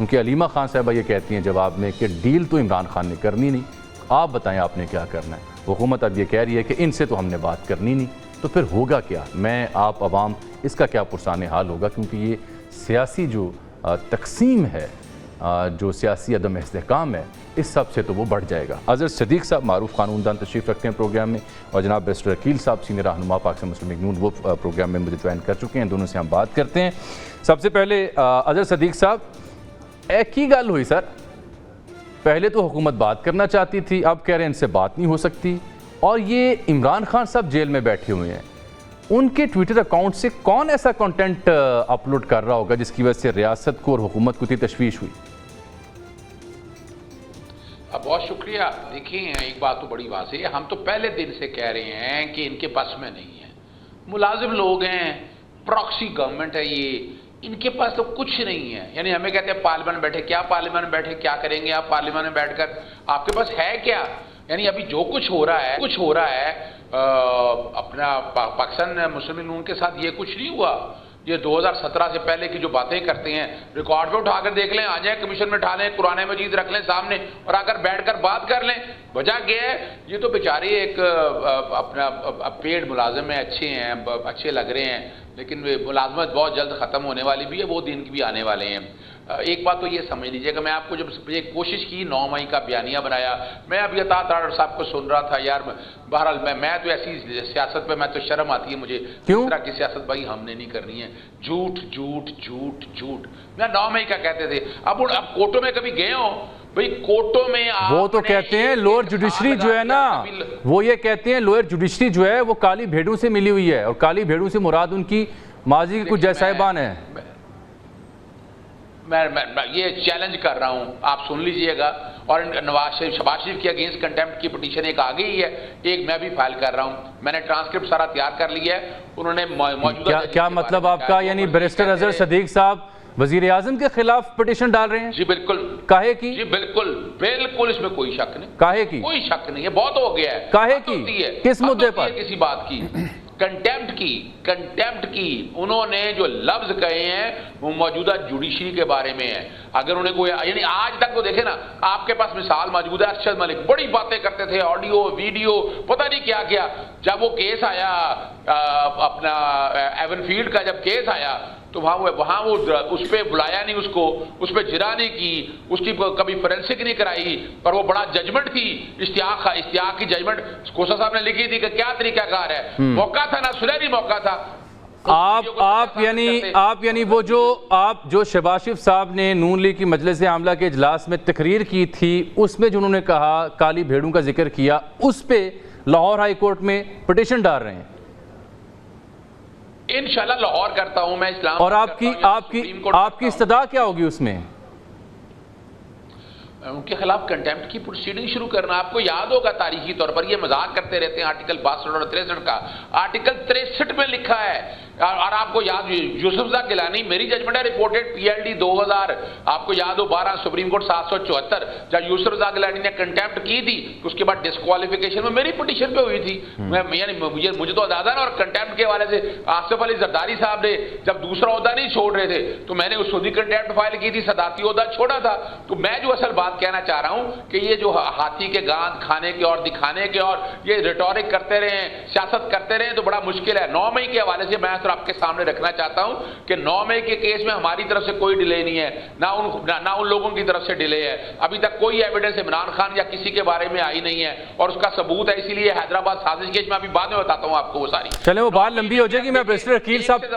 क्योंकि अलीमा खान साहबा ये कहती हैं जवाब में कि डील तो इमरान खान ने करनी नहीं, आप बताएं आपने क्या करना है। हुकूमत अब ये कह रही है कि इनसे तो हमने बात करनी नहीं, तो फिर होगा क्या? मैं आप अवाम इसका क्या पुरसाने हाल होगा? क्योंकि ये सियासी जो तकसीम है, जो सियासी अदम इस्तेहकाम है, इस सब से तो वो बढ़ जाएगा। अज़हर सदीक़ साहब मारूफ कानूनदान तशरीफ़ रखते हैं प्रोग्राम में, और जनाब बैरिस्टर अकील साहब सीनियर रहनुमा पाकिस्तान मुस्लिम लीग नून, वो प्रोग्राम में मुझे ज्वाइन कर चुके हैं। दोनों से हम बात करते हैं। सबसे पहले अज़हर सदीक़ साहब, एक ही गल हुई सर, पहले तो हुकूमत बात करना चाहती थी, अब कह रहे हैं इनसे बात नहीं हो सकती, और ये इमरान खान साहब जेल में बैठे हुए हैं, उनके ट्विटर अकाउंट से कौन ऐसा कंटेंट अपलोड कर रहा होगा जिसकी वजह से रियासत को और हुकूमत को इतनी तशवीश हुई? बहुत शुक्रिया। देखिए, एक बात तो बड़ी वाज़ेह है, हम तो पहले दिन से कह रहे हैं कि इनके पास में नहीं है, मुलाजिम लोग हैं, प्रॉक्सी गवर्नमेंट है ये, इनके पास तो कुछ नहीं है। यानी हमें कहते हैं पार्लियामेंट बैठे, क्या पार्लियामेंट बैठे क्या करेंगे आप? पार्लियामेंट में बैठकर आपके पास है क्या? यानी अभी जो कुछ हो रहा है अपना पाकिस्तान मुस्लिम लीग नून के साथ, ये कुछ नहीं हुआ। ये 2017 से पहले की जो बातें करते हैं, रिकॉर्ड पे उठाकर देख लें, आ जाए कमीशन में उठा लें, कुरान मजीद रख लें सामने और आकर बैठकर बात कर लें। वजह क्या है? ये तो बेचारे एक अपना पेड मुलाजिम है, अच्छे हैं, अच्छे लग रहे हैं, लेकिन मुलाजमत बहुत जल्द ख़त्म होने वाली भी है, वो दिन भी आने वाले हैं। एक बात तो ये समझ लीजिएगा, मैं आपको जब ये कोशिश की 9 मई का बयानिया बनाया, मैं अभी अता तारड़ साहब को सुन रहा था, यार बहरहाल मैं तो ऐसी सियासत पे मैं तो शर्म आती है मुझे, इस तरह की सियासत भाई हमने नहीं करनी है। झूठ झूठ झूठ झूठ, मैं 9 मई का कहते थे। अब कोर्टों में कभी गए हो भाई? कोर्टों में वो तो कहते हैं लोअर जुडिशरी जो है ना, वो ये कहते हैं लोअर जुडिशरी जो है वो काली भेड़ों से मिली हुई है, और काली भेड़ों से मुराद उनकी माजी के कुछ जैसाहिबान है। मैं ये चैलेंज कर रहा हूं, आप सुन लीजिएगा। और शहबाज शरीफ के अगेंस्ट कंटेम्प्ट की पिटीशन एक आ गई है, एक मैं भी फाइल कर रहा हूं। मैंने ट्रांसक्रिप्ट सारा तैयार कर लिया है। उन्होंने मौजूदा क्या मतलब आपका? यानी बैरिस्टर अज़हर सदीक़ साहब वजीर आजम के खिलाफ पिटीशन डाल रहे हैं? जी बिल्कुल। काहे की? जी बिल्कुल बिल्कुल, इसमें कोई शक नहीं। काहे की? कोई शक नहीं है, बहुत हो गया है। काहे की? किस मुद्दे पर? किसी बात की कंटेम्प्ट की उन्होंने जो लफ्ज कहे हैं वो मौजूदा जुडिशरी के बारे में है। अगर उन्हें कोई, यानी आज तक तो देखे ना, आपके पास मिसाल मौजूद है, अरशद मलिक बड़ी बातें करते थे, ऑडियो वीडियो पता नहीं क्या क्या। जब वो केस आया अपना एवनफील्ड का, जब केस आया तो वहां वो उस पर बुलाया नहीं, उसको उस पर जिरा नहीं की, उसकी कभी फोरेंसिक नहीं कराई, पर वो बड़ा जजमेंट थी, इश्तियाक की जजमेंट कोसा साहब ने लिखी थी कि क्या तरीकाकार है। मौका था ना, सुनहरी मौका था। आप यानी वो जो शहबाज शरीफ साहब ने नून लीग की मजलिस आमला के इजलास में तकरीर की थी, उसमें जो उन्होंने कहा काली भेड़ों का जिक्र किया, उस पर लाहौर हाई कोर्ट में पिटीशन डाल रहे हैं। इंशाल्लाह लाहौर करता हूं मैं, इस्लाम। और आपकी इस्तदा क्या होगी उसमें? उनके खिलाफ कंटेम्प्ट की प्रोसीडिंग शुरू करना। आपको याद होगा तारीखी तौर पर ये मजाक करते रहते हैं आर्टिकल 62 और 63 का। आर्टिकल 63 में लिखा है, और आपको याद, यूसुफ गिलानी, मेरी जजमेंट है रिपोर्टेड PLD 2000, आपको याद हो 12 सुप्रीम कोर्ट 774, जब यूसुफ गिलानी ने कंटेम्प्ट की थी तो उसके बाद डिस्क्वालिफिकेशन में मेरी पिटीशन पे हुई थी। मुझे तो अंदाजा ना, और कंटेम्प्ट के हवाले से आसिफ अली जरदारी साहब ने जब दूसरा ओहदा नहीं छोड़ रहे थे तो मैंने उस खुद ही कंटेम्प्ट फाइल की थी, सदाती ओहदा छोड़ा था। तो मैं जो असल बात कहना चाह रहा हूं कि ये जो हाथी के गांठ खाने के और दिखाने के और ये रिटोरिक करते रहे, सियासत करते रहे, तो बड़ा मुश्किल है। 9 मई के हवाले से मैं तो आपके सामने रखना चाहता हूं कि 9 मई के केस में हमारी तरफ से कोई डिले नहीं है, ना उन लोगों की तरफ से डिले है। अभी तक कोई एविडेंस इमरान खान या किसी के बारे में आई नहीं है, और उसका सबूत है। इसीलिए हैदराबाद साजिश केस में अभी बाद में बताता हूं आपको वो सारी। चले वो बात लंबी हो जाएगी। मैं बैरिस्टर अकील साहब